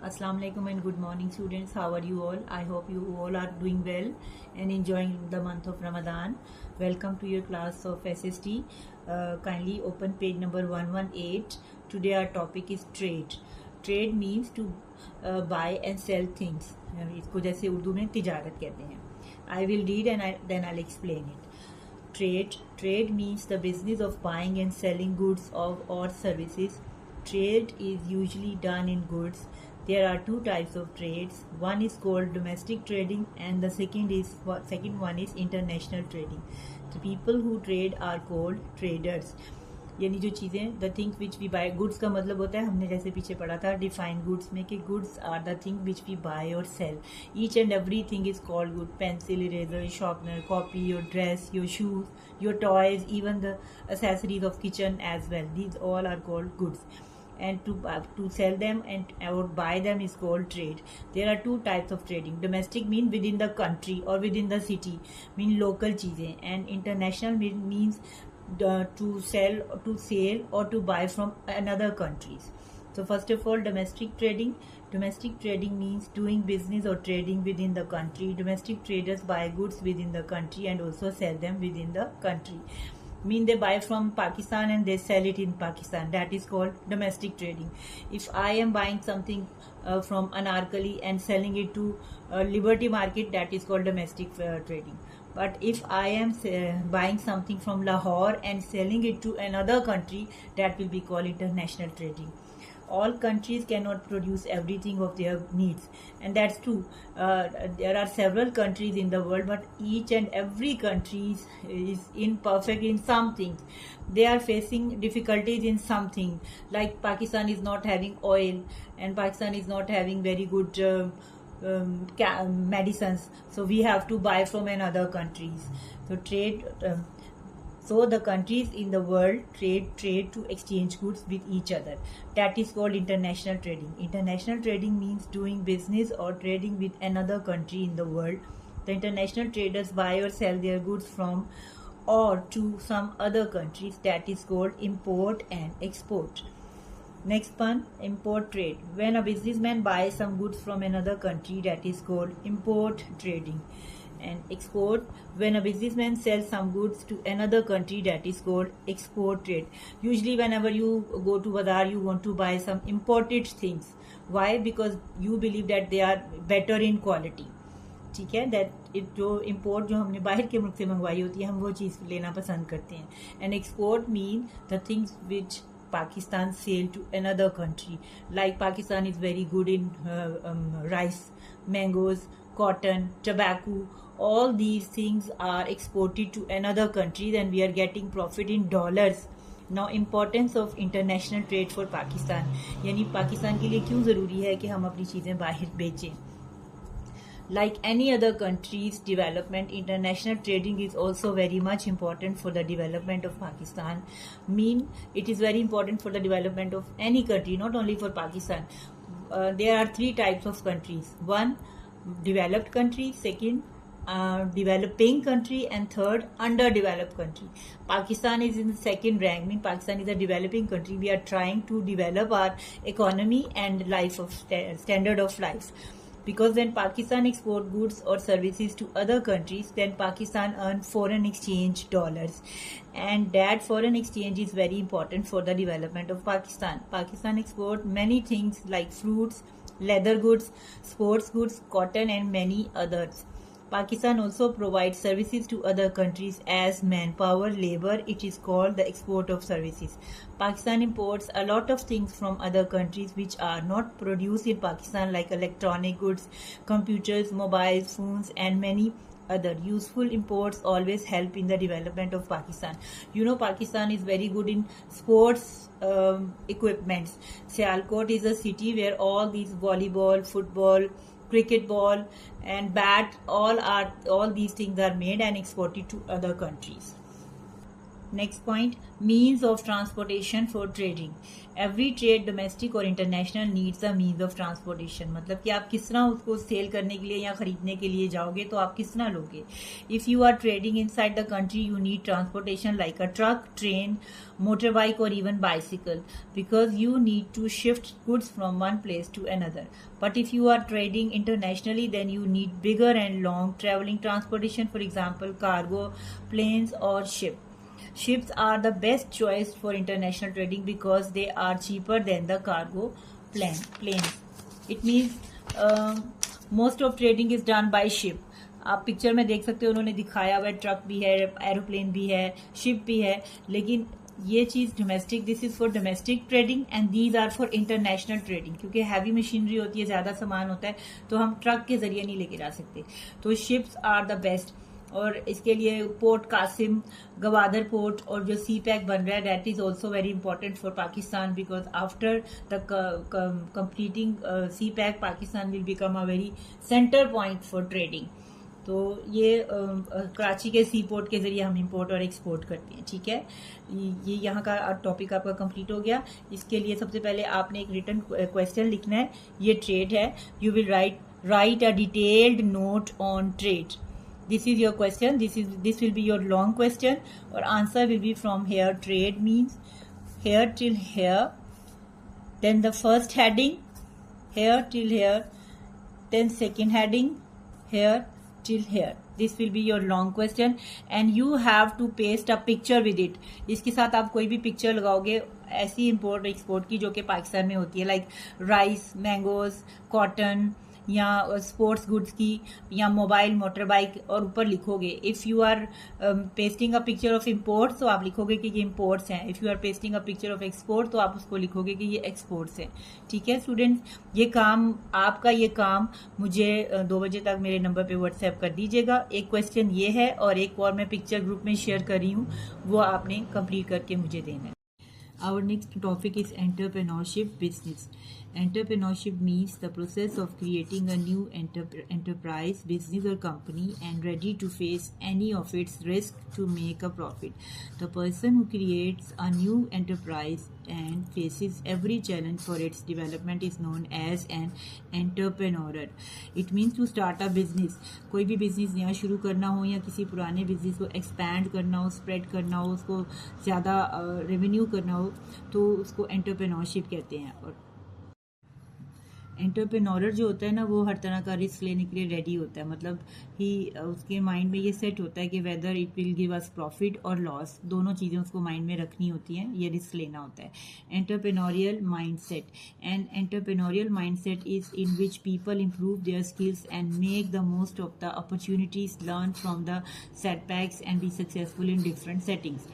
Assalamu alaikum and good morning students. How are you all? I hope you all are doing well and enjoying the month of Ramadan. Welcome to your class of SST. Kindly open page number 118. Today our topic is trade. Trade means to buy and sell things. इसको जैसे उर्दू में तिजारत कहते हैं. I will read and then I'll explain it. Trade means the business of buying and selling goods or services. Trade is usually done in goods. There are two types of trades. One is called domestic trading and the second one is international trading. The people who trade are called traders. यानी जो चीज़ें the things which we buy, goods का मतलब होता है, हमने जैसे पीछे पढ़ा था डिफाइन गुड्स में कि goods are the thing which we buy और sell. Each and every thing is called good. Pencil, eraser, sharpener, copy, your dress, your shoes, your toys, even the accessories of kitchen as well. These all are called goods. And to sell them and or buy them is called trade. There are two types of trading. Domestic mean within the country or within the city, mean local चीज़ें, and international means to sell or to buy from another countries. So first of all, domestic trading. Domestic trading means doing business or trading within the country. Domestic traders buy goods within the country and also sell them within the country. Mean they buy from Pakistan and they sell it in Pakistan. That is called domestic trading. If I am buying something from Anarkali and selling it to Liberty Market, that is called domestic trading. But if I am buying something from Lahore and selling it to another country, that will be called international trading. All countries cannot produce everything of their needs, and that's true. There are several countries in the world, but each and every country is imperfect in something. They are facing difficulties in something. Like Pakistan is not having oil, and Pakistan is not having very good medicines, so we have to buy from another countries. So trade. So the countries in the world trade to exchange goods with each other. That is called international trading. International trading means doing business or trading with another country in the world. The international traders buy or sell their goods from or to some other countries. That is called import and export. Next one, import trade. When a businessman buys some goods from another country, that is called import trading. And export, when a businessman sells some goods to another country, that is called export trade. Usually whenever you go to bazaar, you want to buy some imported things. Why? Because you believe that they are better in quality. ठीक है, that it जो import जो हमने बाहर के मुल्क से मंगवाई होती है, हम वो चीज़ लेना पसंद करते हैं. And export mean the things which Pakistan sell to another country. Like Pakistan is very good in rice, mangoes, cotton, tobacco. All these things are exported to another country, and we are getting profit in dollars. Now importance of international trade for Pakistan. यानी पाकिस्तान के लिए क्यों ज़रूरी है कि हम अपनी चीज़ें बाहर बेचें. Like any other country's development, international trading is also very much important for the development of Pakistan. Mean it is very important for the development of any country, not only for Pakistan. There are three types of countries. One, developed country. Second, developing country, and third, underdeveloped country. Pakistan is in the second rank. Mean Pakistan is a developing country. We are trying to develop our economy and life of standard of life. Because when Pakistan export goods or services to other countries, then Pakistan earn foreign exchange dollars, and that foreign exchange is very important for the development of Pakistan. Pakistan export many things like fruits, leather goods, sports goods, cotton, and many others. Pakistan also provides services to other countries as manpower, labor. It is called the export of services. Pakistan imports a lot of things from other countries which are not produced in Pakistan, like electronic goods, computers, mobile phones, and many other useful imports always help in the development of Pakistan. You know, Pakistan is very good in sports equipments. Sialkot is a city where all these volleyball, football, cricket ball, and bat, all these things are made and exported to other countries. Next point, means of transportation for trading. Every trade, domestic और international, needs a means of transportation. मतलब कि आप किस तरह उसको cell करने के लिए या खरीदने के लिए जाओगे तो आप किस तरह लोगे. If you are trading inside the country, you need transportation like a truck, train, motorbike or even bicycle, because you need to shift goods from one place to another. But if you are trading internationally, then you need bigger and long traveling transportation, for example cargo, planes or ship. Ships are the best choice for international trading because they are cheaper than the cargo planes. It means most of trading is done by ship. आप picture में देख सकते हो, उन्होंने दिखाया हुआ truck भी है, एरोप्लेन भी है, शिप भी है, लेकिन ये चीज domestic, this is for domestic trading and these are for international trading. क्योंकि हैवी मशीनरी होती है, ज्यादा सामान होता है, तो हम ट्रक के जरिए नहीं लेके जा सकते. तो शिप्स आर द बेस्ट. और इसके लिए पोर्ट कासिम, गवादर पोर्ट और जो सी पैक बन रहा है, that is also very important for Pakistan, because after the completing CPEC Pakistan will become a very center point for trading. तो ये कराची के सी पोर्ट के जरिए हम इंपोर्ट और एक्सपोर्ट करते हैं. ठीक है, ये यहाँ का टॉपिक आपका कंप्लीट हो गया. इसके लिए सबसे पहले आपने एक रिटन क्वेश्चन लिखना है. ये ट्रेड है. You will write a detailed note on trade. This is your question. This will be your long question, or answer will be from here. Trade means here till here, then the first heading, here till here, then second heading, here till here. This will be your long question, and you have to paste a picture with it. इसके साथ आप कोई भी picture लगाओगे ऐसी import export की जो कि पाकिस्तान में होती है, लाइक राइस, मैंगोज, कॉटन या स्पोर्ट्स गुड्स की, या मोबाइल, मोटर बाइक, और ऊपर लिखोगे. If you are pasting a picture of imports तो आप लिखोगे कि ये इम्पोर्ट्स हैं. If you are pasting a picture of export तो आप उसको लिखोगे कि ये एक्सपोर्ट्स हैं. ठीक है स्टूडेंट्स, ये काम आपका, ये काम मुझे 2 बजे तक मेरे नंबर पे व्हाट्सएप कर दीजिएगा. एक क्वेश्चन ये है और एक और मैं पिक्चर ग्रुप में शेयर कर रही हूँ, वो आपने कंप्लीट करके मुझे देना है. Our next topic is entrepreneurship business. Entrepreneurship means the process of creating a new enterprise, business or company and ready to face any of its risk to make a profit. The person who creates a new enterprise and faces every challenge for its development is known as an entrepreneur. It means to start a business. कोई भी business नया शुरू करना हो या किसी पुराने business को एक्सपैंड करना हो, स्प्रेड करना हो, उसको ज़्यादा रेवेन्यू करना हो, तो उसको एंटरप्रेन्योरशिप कहते हैं. और एंटरप्रेन्योर जो होता है ना, वो हर तरह का रिस्क लेने के लिए रेडी होता है. मतलब ही उसके माइंड में ये सेट होता है कि whether it will give us profit और लॉस, दोनों चीज़ें उसको माइंड में रखनी होती हैं. ये रिस्क लेना होता है. Entrepreneurial mindset. And entrepreneurial mindset is in which people improve their skills and make the most of the opportunities, learn from the setbacks and be successful in different settings.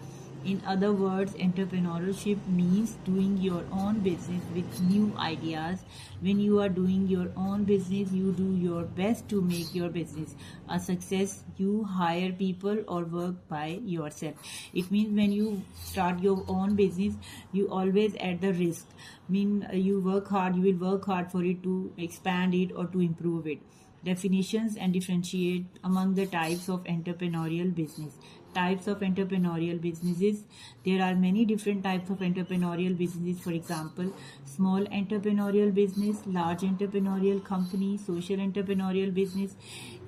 In other words, entrepreneurship means doing your own business with new ideas. When you are doing your own business, you do your best to make your business a success. You hire people or work by yourself. It means when you start your own business, you always at the risk. You work hard, you will work hard for it to expand it or to improve it. Definitions and differentiate among the types of entrepreneurial business. Types of entrepreneurial businesses. There are many different types of entrepreneurial businesses. For example, small entrepreneurial business, large entrepreneurial company, social entrepreneurial business,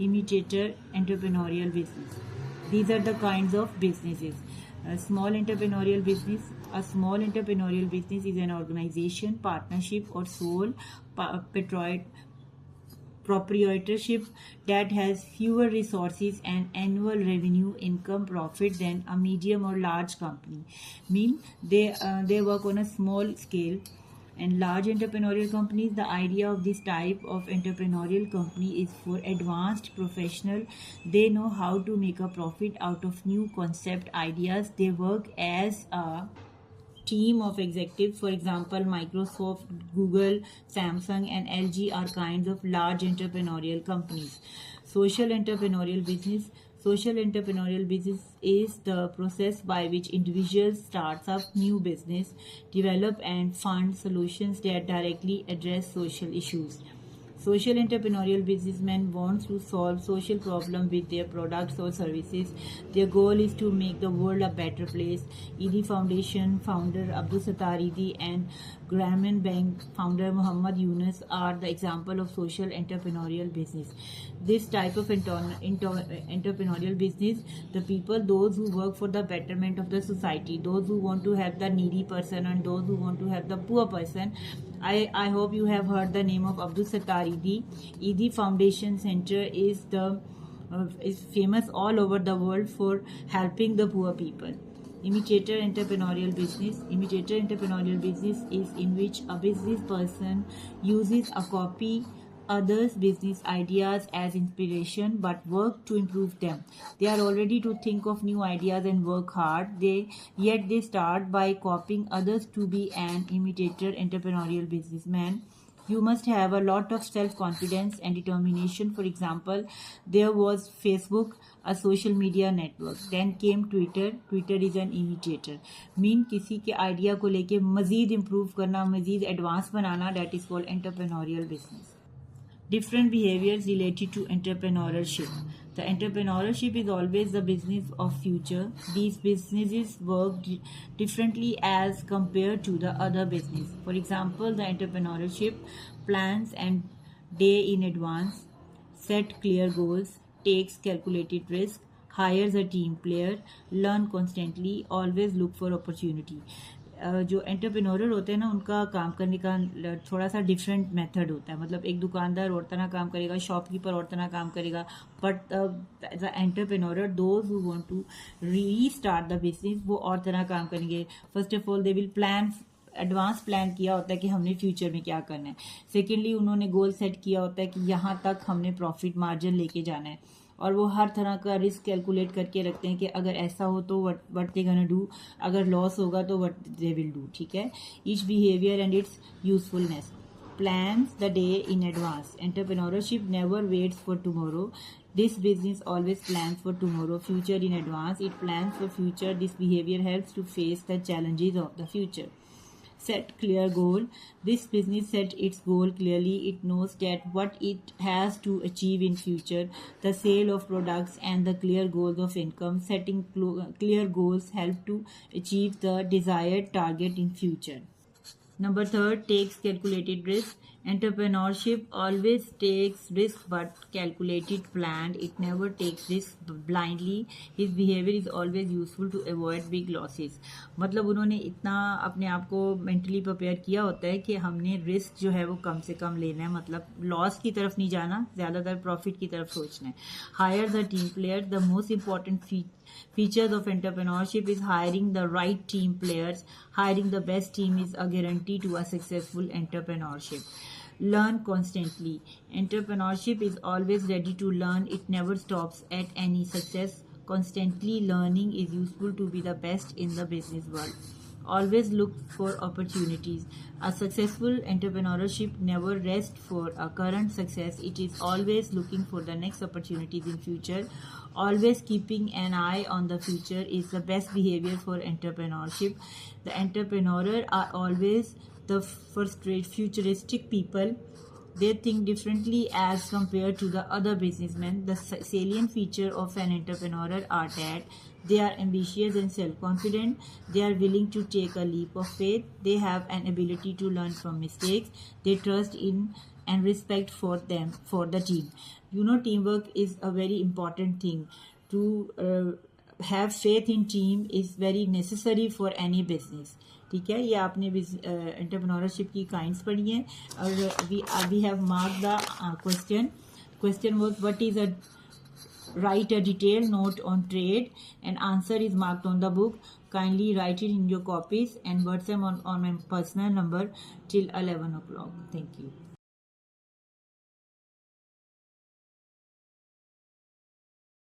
imitator entrepreneurial business. These are the kinds of businesses. Small entrepreneurial business. A small entrepreneurial business is an organization, partnership, or sole proprietorship that has fewer resources and annual revenue income profit than a medium or large company. They work on a small scale. And large entrepreneurial companies, the idea of this type of entrepreneurial company is for advanced professional. They know how to make a profit out of new concept ideas. They work as a team of executives. For example, Microsoft, Google, Samsung and LG are kinds of large entrepreneurial companies. Social entrepreneurial business. Social entrepreneurial business is the process by which individuals start up new business, develop and fund solutions that directly address social issues. Social entrepreneurial businessmen wants to solve social problem with their products or services. Their goal is to make the world a better place. Eidi Foundation founder Abdul Sattar Eidi and Grameen Bank founder Muhammad Yunus are the example of social entrepreneurial business. This type of entrepreneurial business, the people, those who work for the betterment of the society, those who want to help the needy person and those who want to help the poor person. I hope you have heard the name of Abdul Sattar Eidi. Eidi Foundation Center is famous all over the world for helping the poor people. Imitator entrepreneurial business. Imitator entrepreneurial business is in which a business person uses a copy others' business ideas as inspiration but work to improve them. They are already to think of new ideas and work hard. Yet they start by copying others. To be an imitator entrepreneurial businessman, you must have a lot of self-confidence and determination. For example, there was Facebook, a social media network. Then came Twitter. Twitter is an imitator. Mean किसी के idea को लेके मजीद improve करना, मजीद advance बनाना, that is called entrepreneurial business. Different behaviors related to entrepreneurship. The entrepreneurship is always the business of future. These businesses work differently as compared to the other business. For example, the entrepreneurship plans and day in advance, set clear goals, takes calculated risk, hires a team player, learn constantly, always look for opportunity. जो एंटरप्रेन्योरर होते हैं ना, उनका काम करने का थोड़ा सा डिफरेंट मेथड होता है. मतलब एक दुकानदार और तरह काम करेगा, शॉपकीपर और तरह काम करेगा, but the entrepreneur, those who want to restart the business, वो और तरह काम करेंगे. First of all they will plan, advance plan किया होता है कि हमने फ्यूचर में क्या करना है. सेकेंडली उन्होंने गोल सेट किया होता है कि यहाँ तक हमने प्रॉफिट मार्जिन लेके जाना है, और वो हर तरह का रिस्क कैलकुलेट करके रखते हैं कि अगर ऐसा हो तो व्हाट दे गोना डू, अगर लॉस होगा तो व्हाट दे विल डू. ठीक है. Each behaviour and it's usefulness. Plans the day in advance. Entrepreneurship never waits for tomorrow. This business always plans for tomorrow, future in advance. It plans for future. This behavior helps to face the challenges of the future. Set clear goal. This business set its goal clearly. It knows that what it has to achieve in future, the sale of products and the clear goals of income. Setting clear goals help to achieve the desired target in future. Number third, takes calculated risk. Entrepreneurship always takes risk but calculated, planned. It never takes risk blindly. His behavior is always useful to avoid big losses. मतलब उन्होंने इतना अपने आप को mentally prepare किया होता है कि हमने रिस्क जो है वो कम से कम लेना है, मतलब लॉस की तरफ नहीं जाना, ज़्यादातर प्रॉफिट की तरफ सोचना है. Hire the team player. The most important features of entrepreneurship is hiring the right team players. Hiring the best team is a guarantee to a successful entrepreneurship. Learn constantly. Entrepreneurship is always ready to learn. It never stops at any success. Constantly learning is useful to be the best in the business world. Always look for opportunities. A successful entrepreneurship never rests for a current success. It is always looking for the next opportunities in future. Always keeping an eye on the future is the best behavior for entrepreneurship. The entrepreneurs are always the futuristic people. They think differently as compared to the other businessmen. The salient feature of an entrepreneur are that they are ambitious and self-confident. They are willing to take a leap of faith. They have an ability to learn from mistakes. They trust in and respect for the team. You know, teamwork is a very important thing. To have faith in team is very necessary for any business. ठीक है. ये आपने entrepreneurship की kinds पढ़ी हैं, और we have mark the question was what is a write a detailed note on trade, and answer is marked on the book. Kindly write it in your copies and WhatsApp on my personal number till 11 o'clock. Thank you.